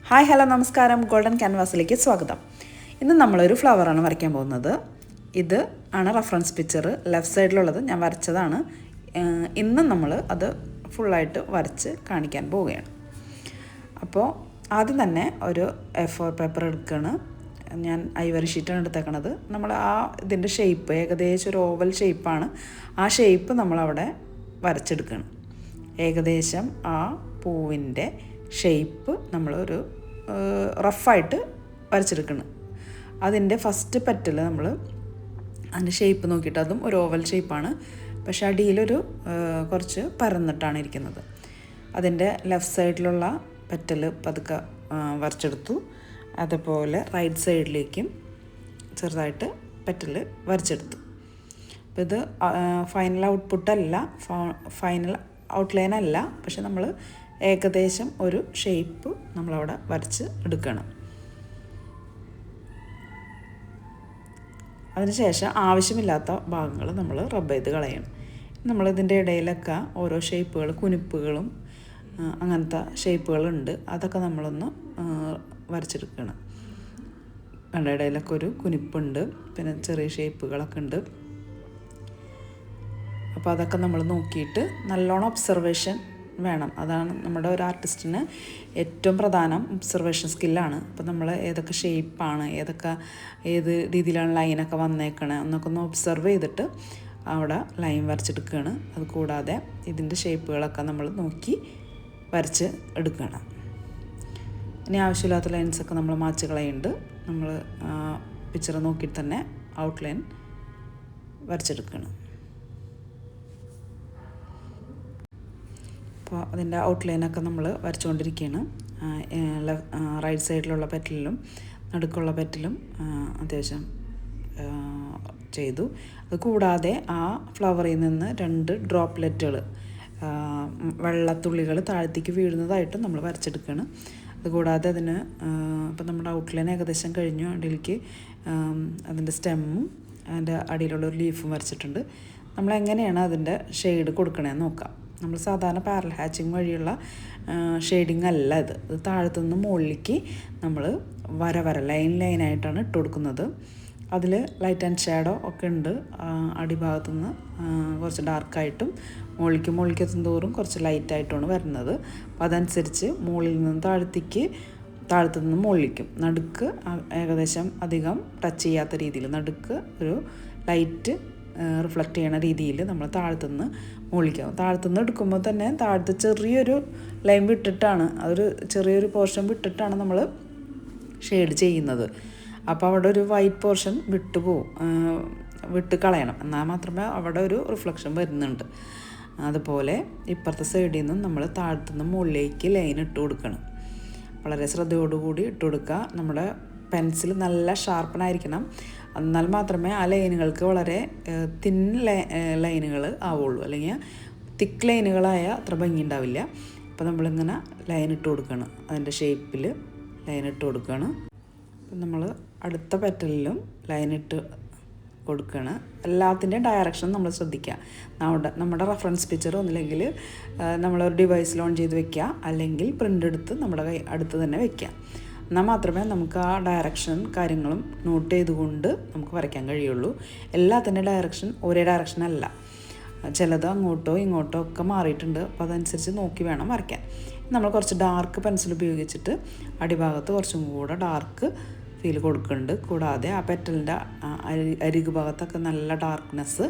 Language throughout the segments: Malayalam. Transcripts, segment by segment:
ഹായ് ഹലോ നമസ്കാരം, ഗോൾഡൻ ക്യാൻവാസിലേക്ക് സ്വാഗതം. ഇന്ന് നമ്മളൊരു ഫ്ലവറാണ് വരയ്ക്കാൻ പോകുന്നത്. ഇത് ആണ് റെഫറൻസ് പിക്ചർ, ലെഫ്റ്റ് സൈഡിലുള്ളത് ഞാൻ വരച്ചതാണ്. ഇന്ന് നമ്മൾ അത് ഫുള്ളായിട്ട് വരച്ച് കാണിക്കാൻ പോവുകയാണ്. അപ്പോൾ ആദ്യം തന്നെ ഒരു A4 പേപ്പർ എടുക്കുകയാണ്. ഞാൻ ഐവറി ഷീറ്റാണ് എടുത്തേക്കണത്. നമ്മൾ ഇതിൻ്റെ ഷേപ്പ് ഏകദേശം ഒരു ഓവൽ ഷേപ്പാണ്. ആ ഷേപ്പ് നമ്മളവിടെ വരച്ചെടുക്കണം. ഏകദേശം ആ പൂവിൻ്റെ ഷേപ്പ് നമ്മളൊരു റഫായിട്ട് വരച്ചെടുക്കണം. അതിൻ്റെ ഫസ്റ്റ് പെറ്റൽ നമ്മൾ അതിൻ്റെ ഷേപ്പ് നോക്കിയിട്ട്, അതും ഒരു ഓവൽ ഷേപ്പാണ്, പക്ഷേ അടിയിലൊരു കുറച്ച് പരന്നിട്ടാണ് ഇരിക്കുന്നത്. അതിൻ്റെ ലെഫ്റ്റ് സൈഡിലുള്ള പെറ്റൽ പതുക്കെ വരച്ചെടുത്തു. അതുപോലെ റൈറ്റ് സൈഡിലേക്കും ചെറുതായിട്ട് പെറ്റൽ വരച്ചെടുത്തു. അപ്പോൾ ഇത് ഫൈനൽ ഔട്ട്പുട്ടല്ല, ഫൈനൽ ഔട്ട്ലൈൻ അല്ല, പക്ഷെ നമ്മൾ ഏകദേശം ഒരു ഷേപ്പ് നമ്മളവിടെ വരച്ച് എടുക്കണം. അതിനുശേഷം ആവശ്യമില്ലാത്ത ഭാഗങ്ങൾ നമ്മൾ റബ്ബ് ചെയ്ത് കളയണം. നമ്മളിതിൻ്റെ ഇടയിലൊക്കെ ഓരോ ഷേപ്പുകൾ, കുനിപ്പുകളും അങ്ങനത്തെ ഷേപ്പുകളുണ്ട്, അതൊക്കെ നമ്മളൊന്ന് വരച്ചെടുക്കണം. അതിൻ്റെ ഇടയിലൊക്കെ ഒരു കുനിപ്പുണ്ട്, പിന്നെ ചെറിയ ഷേപ്പുകളൊക്കെ ഉണ്ട്. അപ്പോൾ അതൊക്കെ നമ്മൾ നോക്കിയിട്ട് നല്ലോണം ഒബ്സർവേഷൻ വേണം. അതാണ് നമ്മുടെ ഒരു ആർട്ടിസ്റ്റിന് ഏറ്റവും പ്രധാനം, ഒബ്സർവേഷൻ സ്കില്ലാണ്. അപ്പോൾ നമ്മൾ ഏതൊക്കെ ഷേപ്പാണ്, ഏത് രീതിയിലാണ് ലൈനൊക്കെ വന്നേക്കണേ എന്നൊക്കെ ഒന്ന് ഒബ്സർവ് ചെയ്തിട്ട് അവിടെ ലൈൻ വരച്ചെടുക്കുകയാണ്. അതുകൂടാതെ ഇതിൻ്റെ ഷേപ്പുകളൊക്കെ നമ്മൾ നോക്കി വരച്ച് എടുക്കണം. ഇനി ആവശ്യമില്ലാത്ത ലൈൻസൊക്കെ നമ്മൾ മാച്ച് കളയുന്നുണ്ട്. നമ്മൾ പിക്ചർ നോക്കിയിട്ട് തന്നെ ഔട്ട്ലൈൻ വരച്ചെടുക്കണം. അപ്പോൾ അതിൻ്റെ ഔട്ട്ലൈനൊക്കെ നമ്മൾ വരച്ചുകൊണ്ടിരിക്കുകയാണ്. റൈറ്റ് സൈഡിലുള്ള പെറ്റലിലും നടുക്കുള്ള പെറ്റലും അത്യാവശ്യം ചെയ്തു. അത് കൂടാതെ ആ ഫ്ലവറിൽ നിന്ന് 2 ഡ്രോപ്ലെറ്റുകൾ, വെള്ളത്തുള്ളികൾ താഴത്തേക്ക് വീഴുന്നതായിട്ടും നമ്മൾ വരച്ചെടുക്കുകയാണ്. അതുകൂടാതെ അതിന് ഇപ്പം നമ്മുടെ ഔട്ട്ലൈൻ ഏകദേശം കഴിഞ്ഞു. അടിയിലേക്ക് അതിൻ്റെ സ്റ്റെമ്മും അതിൻ്റെ അടിയിലുള്ള ഒരു ലീഫും വരച്ചിട്ടുണ്ട്. നമ്മളെങ്ങനെയാണ് അതിൻ്റെ ഷെയ്ഡ് കൊടുക്കണമെന്ന് നോക്കാം. നമ്മൾ സാധാരണ പാരൽ ഹാച്ചിങ് വഴിയുള്ള ഷെയ്ഡിങ് അല്ല ഇത്. താഴത്തുനിന്ന് മുകളിലേക്ക് നമ്മൾ വര ലൈനായിട്ടാണ് ഇട്ട് കൊടുക്കുന്നത്. അതിൽ ലൈറ്റ് ആൻഡ് ഷാഡോ ഒക്കെ ഉണ്ട്. അടിഭാഗത്തുനിന്ന് കുറച്ച് ഡാർക്കായിട്ടും മുകളിലേക്ക് എത്തുന്തോറും കുറച്ച് ലൈറ്റായിട്ടുമാണ് വരുന്നത്. അപ്പോൾ അതനുസരിച്ച് മുകളിൽ നിന്ന് താഴത്തുനിന്ന് മുകളിലേക്കും നടുക്ക് ഏകദേശം അധികം ടച്ച് ചെയ്യാത്ത രീതിയിൽ, നടുക്ക് ഒരു ലൈറ്റ് റിഫ്ലക്റ്റ് ചെയ്യണ രീതിയിൽ നമ്മൾ താഴത്തുനിന്ന് മുകളിലേക്കാവും. താഴത്തുനിന്ന് എടുക്കുമ്പോൾ തന്നെ താഴത്ത് ചെറിയൊരു ലൈൻ വിട്ടിട്ടാണ്, അതൊരു ചെറിയൊരു പോർഷൻ വിട്ടിട്ടാണ് നമ്മൾ ഷെയ്ഡ് ചെയ്യുന്നത്. അപ്പോൾ അവിടെ ഒരു വൈറ്റ് പോർഷൻ വിട്ട് കളയണം, എന്നാൽ മാത്രമേ അവിടെ ഒരു റിഫ്ലക്ഷൻ വരുന്നുണ്ട്. അതുപോലെ ഇപ്പുറത്തെ സൈഡിൽ നിന്നും നമ്മൾ താഴത്തുനിന്ന് മുകളിലേക്ക് ലൈൻ ഇട്ട് കൊടുക്കണം. വളരെ ശ്രദ്ധയോടുകൂടി ഇട്ട് കൊടുക്കുക. നമ്മുടെ പെൻസിൽ നല്ല ഷാർപ്പനായിരിക്കണം, എന്നാൽ മാത്രമേ ആ ലൈനുകൾക്ക് വളരെ തിൻ ലൈനുകൾ ആവുള്ളൂ. അല്ലെങ്കിൽ തിക്ക് ലൈനുകളായ അത്ര ഭംഗി ഉണ്ടാവില്ല. അപ്പോൾ നമ്മളിങ്ങനെ ലൈൻ ഇട്ട് കൊടുക്കണം, അതിൻ്റെ ഷേപ്പിൽ ലൈൻ ഇട്ട് കൊടുക്കണം. അപ്പം നമ്മൾ അടുത്ത പെറ്റലിലും ലൈൻ ഇട്ട് കൊടുക്കുകയാണ്. എല്ലാത്തിൻ്റെയും ഡയറക്ഷൻ നമ്മൾ ശ്രദ്ധിക്കുക. നമ്മുടെ റെഫറൻസ് പിക്ചർ ഒന്നില്ലെങ്കിൽ നമ്മളൊരു ഡിവൈസിൽ ഓൺ ചെയ്ത് വെക്കുക, അല്ലെങ്കിൽ പ്രിൻ്റ് എടുത്ത് നമ്മുടെ അടുത്ത് തന്നെ വെക്കുക. എന്നാൽ മാത്രമേ നമുക്ക് ആ ഡയറക്ഷൻ കാര്യങ്ങളും നോട്ട് ചെയ്തുകൊണ്ട് നമുക്ക് വരയ്ക്കാൻ കഴിയുള്ളൂ. എല്ലാത്തിൻ്റെ ഡയറക്ഷൻ ഒരേ ഡയറക്ഷൻ അല്ല, ചിലത് അങ്ങോട്ടോ ഇങ്ങോട്ടോ ഒക്കെ മാറിയിട്ടുണ്ട്. അപ്പോൾ അതനുസരിച്ച് നോക്കി വേണം വരയ്ക്കാൻ. നമ്മൾ കുറച്ച് ഡാർക്ക് പെൻസിൽ ഉപയോഗിച്ചിട്ട് അടിഭാഗത്ത് കുറച്ചും കൂടെ ഡാർക്ക് ഫീൽ കൊടുക്കുന്നുണ്ട്. കൂടാതെ ആ പെറ്റലിൻ്റെ അരികു ഭാഗത്തൊക്കെ നല്ല ഡാർക്ക്നെസ്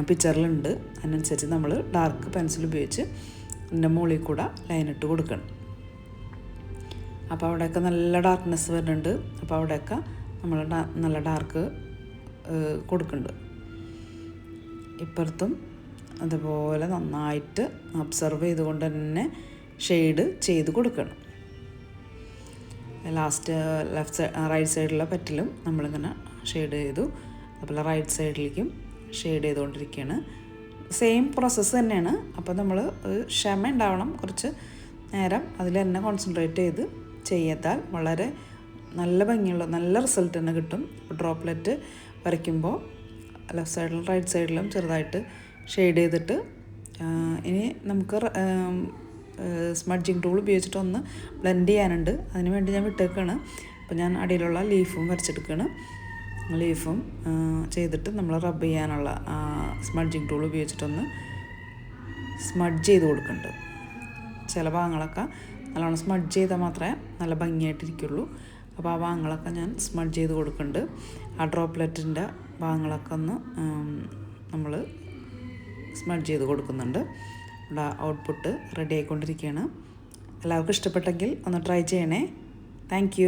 പിക്ചറിലുണ്ട്. അതിനനുസരിച്ച് നമ്മൾ ഡാർക്ക് പെൻസിൽ ഉപയോഗിച്ച് അതിൻ്റെ മുകളിൽ കൂടെ ലൈനിട്ട് കൊടുക്കണം. അപ്പോൾ അവിടെയൊക്കെ നല്ല ഡാർക്ക്നെസ് വരുന്നുണ്ട്. അപ്പോൾ അവിടെയൊക്കെ നമ്മൾ നല്ല ഡാർക്ക് കൊടുക്കുന്നുണ്ട്. ഇപ്പുറത്തും അതുപോലെ നന്നായിട്ട് ഒബ്സർവ് ചെയ്തുകൊണ്ട് തന്നെ ഷെയ്ഡ് ചെയ്ത് കൊടുക്കണം. ലാസ്റ്റ് റൈറ്റ് സൈഡിലുള്ള പെറ്റലും നമ്മളിങ്ങനെ ഷെയ്ഡ് ചെയ്തു. അതുപോലെ റൈറ്റ് സൈഡിലേക്കും ഷെയ്ഡ് ചെയ്തുകൊണ്ടിരിക്കുകയാണ്. സെയിം പ്രോസസ്സ് തന്നെയാണ്. അപ്പോൾ നമ്മൾ ക്ഷമ ഉണ്ടാവണം, കുറച്ച് നേരം അതിൽ തന്നെ കോൺസെൻട്രേറ്റ് ചെയ്ത് ചെയ്താൽ വളരെ നല്ല ഭംഗിയുള്ള നല്ല റിസൾട്ട് തന്നെ കിട്ടും. ഡ്രോപ്ലെറ്റ് വരയ്ക്കുമ്പോൾ ലെഫ്റ്റ് സൈഡിലും റൈറ്റ് സൈഡിലും ചെറുതായിട്ട് ഷെയ്ഡ് ചെയ്തിട്ട് ഇനി നമുക്ക് സ്മഡ്ജിങ് ടൂൾ ഉപയോഗിച്ചിട്ടൊന്ന് ബ്ലെൻഡ് ചെയ്യാനുണ്ട്. അതിന് വേണ്ടി ഞാൻ വിട്ടേക്കാണ്. അപ്പോൾ ഞാൻ അടിയിലുള്ള ലീഫും വരച്ചെടുക്കുകയാണ്. ലീഫും ചെയ്തിട്ട് നമ്മൾ റബ്ബ് ചെയ്യാനുള്ള സ്മഡ്ജിങ് ടൂൾ ഉപയോഗിച്ചിട്ടൊന്ന് സ്മഡ്ജ് ചെയ്ത് കൊടുക്കുന്നുണ്ട്. ചില ഭാഗങ്ങളൊക്കെ നല്ലോണം സ്മഡ്ജ് ചെയ്താൽ മാത്രമേ നല്ല ഭംഗിയായിട്ടിരിക്കുള്ളൂ. അപ്പോൾ ആ ഭാഗങ്ങളൊക്കെ ഞാൻ സ്മഡ്ജ് ചെയ്ത് കൊടുക്കുന്നുണ്ട്. ആ ഡ്രോപ്ലെറ്റിൻ്റെ ഭാഗങ്ങളൊക്കെ ഒന്ന് നമ്മൾ സ്മഡ്ജ് ചെയ്ത് കൊടുക്കുന്നുണ്ട്. ഇവിടെ ഔട്ട്പുട്ട് റെഡി ആയിക്കൊണ്ടിരിക്കുകയാണ്. എല്ലാവർക്കും ഇഷ്ടപ്പെട്ടെങ്കിൽ ഒന്ന് ട്രൈ ചെയ്യണേ. Thank you.